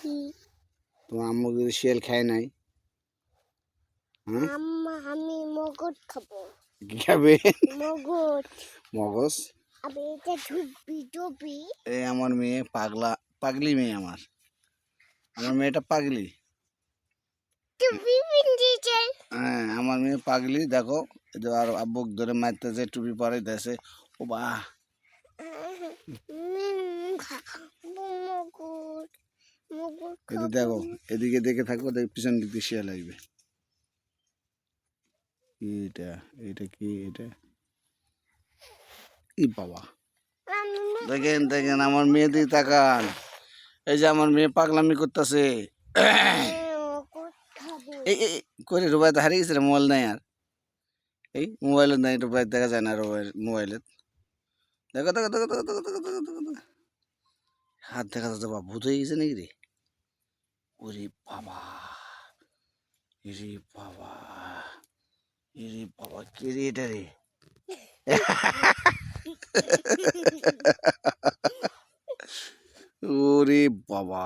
কি তোমার আম্মু যদি শিয়াল খায় নাই? আমি মগজ খাবো। কি খাবে? মগজ। মগজ? আমি এটা ঢুকবি ডুবি। এই আমার মেয়ে পাগলি মেয়ে আমার মেয়েটা পাগলি। টুপি পিন্দিছে। হ্যাঁ, আমার মেয়ে পাগলি। দেখো আর আব্বুক ধরে মারতেছে, টুপি পরে দেশে। ও বাহ, মগজ মগজ এদিকে খাবো। দেখো, এদিকে দেখে থাকো, দেখ পিছন দিক দিয়ে শিয়াল আসবে। এটা এটা কি এটা? ই বাবা, দেখেন দেখেন আমার মেয়ে দিয়ে তাকান। এই যে আমার মেয়ে পাগলামি করতেছে। মগজ খাবো। এই এই করে রুবাই তো হারিয়ে গেছে রে, মোবাইল নাই আর। এই মোবাইলত নাই, রুবাই দেখা যায় না মোবাইলে। দেখো দেখো দেখো দেখো দেখো দেখো দেখো দেখো দেখো। হাত দেখা যাচ্ছে, বাবা ভূত হয়ে গেছে নাকি রে? ওরে বাবা, ইরে বাবা, ইরে বাবা, কে রে এটা রে? ওরে বাবা।